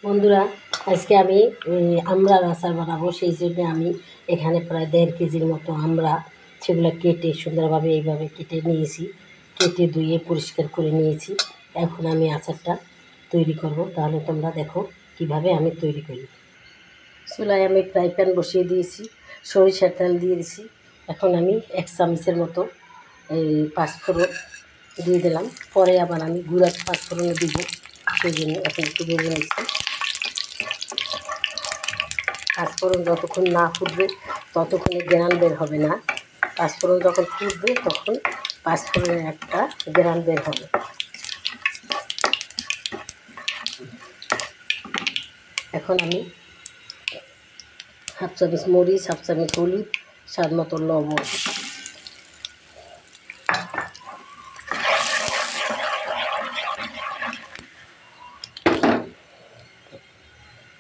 বন্ধুরা, আজকে আমি আমড়ার আচার বানাবো। সেই জন্য আমি এখানে প্রায় 1.5 কেজির মতো আমড়া, সেগুলো কেটে সুন্দরভাবে এইভাবে কেটে নিয়েছি। কেটে ধুয়ে পরিষ্কার করে নিয়েছি। এখন আমি আচারটা তৈরি করব। তাহলে তোমরা দেখো কিভাবে আমি তৈরি করি। চুলায় আমি ফ্রাই প্যান বসিয়ে দিয়েছি, সরিষার তেল দিয়ে দিয়েছি। এখন আমি 1 চামচের মতো এই পাঁচফোড়ন দিয়ে দিলাম। পরে আবার আমি গুঁড়া পাঁচফোড়নও দিব, সেই জন্য এখন একটু ভেজে নিচ্ছি। পাঁচফোড়ন যতক্ষণ না ফুটবে ততক্ষণে গ্রান বের হবে না। পাঁচফোড়ন যখন ফুটবে তখন পাঁচফোড়নের একটা গ্রান বের হবে। এখন আমি হাফ চামচ মরিচ, হাফ চামচ হলুদ, স্বাদ মতো লবণ,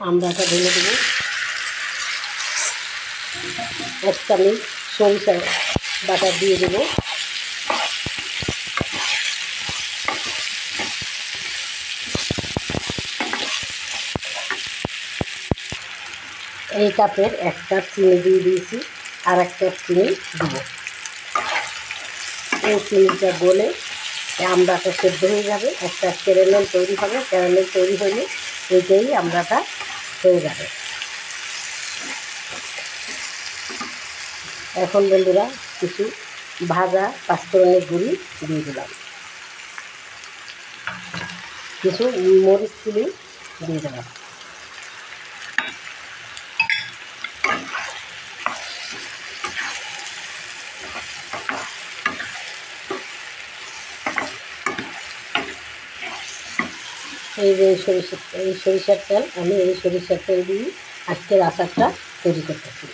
আমড়াটা ঢেলে দেবো। 1 চামচ সরিষা বাটা দিয়ে দেবো। এই কাপের 1 কাপ চিনি দিয়ে দিয়েছি, আর 1 কাপ চিনি দেবো। এই চিনিটা গলে আমড়াটা সেদ্ধ হয়ে যাবে, একটা ক্যারামেল তৈরি হবে। ক্যারামেল তৈরি হলে এইটাই আমড়াটা হয়ে যাবে। এখন বন্ধুরা কিছু ভাজা পাঁচফোড়নের গুঁড়ি দিয়ে দিলাম, কিছু মরিচ তুলি দিয়ে দিলাম। এই যে সরিষার তেল, আমি এই সরিষার তেল দিয়ে আজকের আচারটা তৈরি করতেছি।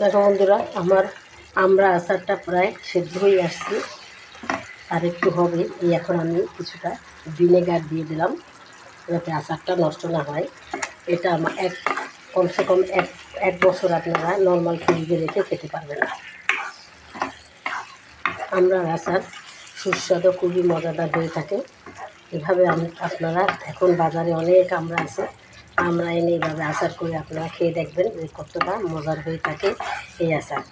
দেখো বন্ধুরা, আমার আমড়া আচারটা প্রায় সেদ্ধ হয়ে আসছে, আর একটু হবে। এখন আমি কিছুটা ভিনেগার দিয়ে দিলাম, যাতে আচারটা নষ্ট না হয়। এটা আমার কমসে কম এক বছর আপনারা নর্মাল ফ্রিজে রেখে খেতে পারবেন। আমড়ার আচার সুস্বাদু, খুবই মজাদার হয়ে থাকে। এভাবে আপনারা, এখন বাজারে অনেক আমড়া আছে, আমরা এনে এইভাবে আচার করে আপনারা খেয়ে দেখবেন যে কতটা মজার হয়ে থাকে এই আচার।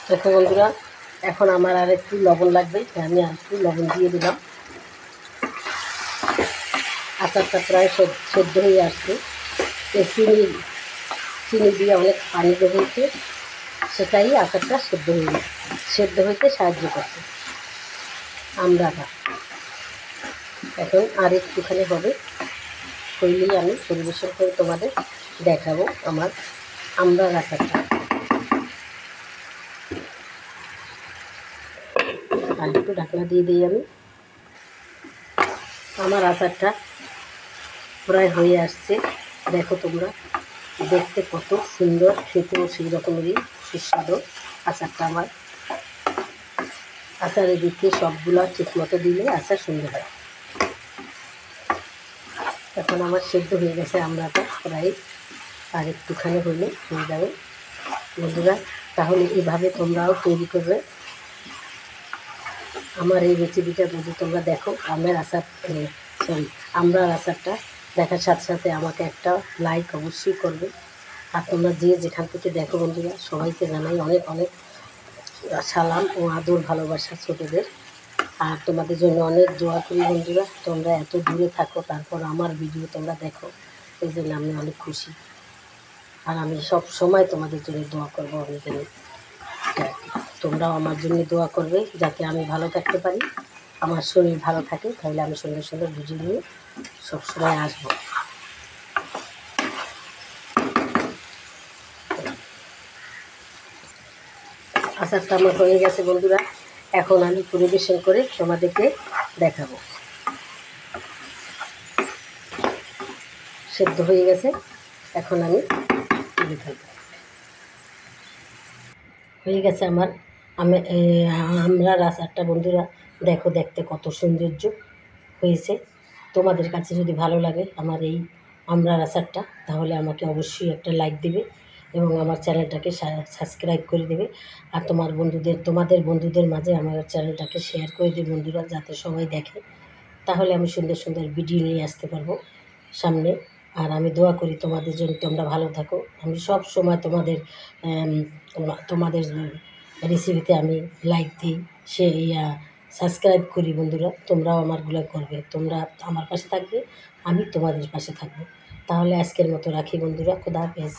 দেখো বন্ধুরা, এখন আমার আর একটু লবণ লাগবে, আমি আর একটু লবণ দিয়ে দিলাম। আচারটা প্রায় সেদ্ধ হয়ে আসছে। চিনি দিয়ে অনেক পানি বেরিয়েছে, সেটাই আচারটা সেদ্ধ হইতে সাহায্য করছে আমড়াটা। এখন আর একটুখানি হবে, হইলেই আমি পরিবেশন করে তোমাদের দেখাবো আমার আমড়ার আচারটা। আর একটু ঢাকনা দিয়ে দিই আমি। আমার আচারটা প্রায় হয়ে আসছে। দেখো তোমরা, দেখতে কত সুন্দর, খেতেও সেই রকমেরই সুস্বাদু আচারটা আমার। আচারের দিকে সবগুলো ঠিকমতো দিলে আচার সুন্দর হয়। এখন আমার সেদ্ধ হয়ে গেছে আমড়াটা প্রায়, আর একটুখানি হলে হয়ে যাবে বন্ধুরা। তাহলে এভাবে তোমরাও তৈরি করবে আমার এই রেসিপিটা। যদি তোমরা দেখো আমড়ার আচারটা দেখার সাথে সাথে আমাকে একটা লাইক অবশ্যই করবে। আর তোমরা যে যেখান থেকে দেখো বন্ধুরা, সবাইকে জানাই অনেক অনেক সালাম ও আদর ভালোবাসা ছোটোদের। আর তোমাদের জন্য অনেক দোয়া করি বন্ধুরা। তোমরা এত দূরে থাকো, তারপর আমার ভিডিও তোমরা দেখো, এই জন্য আমি অনেক খুশি। আর আমি সব সময় তোমাদের জন্য দোয়া করবো। আমি জানি তোমরাও আমার জন্য দোয়া করবে, যাতে আমি ভালো থাকতে পারি, আমার শরীর ভালো থাকে। তাহলে আমি সুন্দর সুন্দর ভিডিও নিয়ে সবসময় আসবো। আচারটা আমার হয়ে গেছে বন্ধুরা। এখন আমি পরিবেশন করে তোমাদেরকে দেখাবো। সেদ্ধ হয়ে গেছে, এখন আমি তুলে ফেলবো। হয়ে গেছে আমার আমড়ার আচারটা বন্ধুরা। দেখো, দেখতে কত সৌন্দর্য হয়েছে। তোমাদের কাছে যদি ভালো লাগে আমার এই আমড়ার আচারটা, তাহলে আমাকে অবশ্যই একটা লাইক দিবে এবং আমার চ্যানেলটাকে সাবস্ক্রাইব করে দেবে। আর তোমাদের বন্ধুদের মাঝে আমার চ্যানেলটাকে শেয়ার করে দেবে বন্ধুরা, যাতে সবাই দেখে। তাহলে আমি সুন্দর সুন্দর ভিডিও নিয়ে আসতে পারবো সামনে। আর আমি দোয়া করি তোমাদের জন্য, তোমরা ভালো থাকো। আমি সব সময় তোমাদের রেসিপিতে আমি লাইক দিই, সাবস্ক্রাইব করি বন্ধুরা। তোমরাও আমারগুলো করবে, তোমরা আমার পাশে থাকবে, আমি তোমাদের পাশে থাকবো। তাহলে আজকের মতো রাখি বন্ধুরা, খোদা হাফেজ।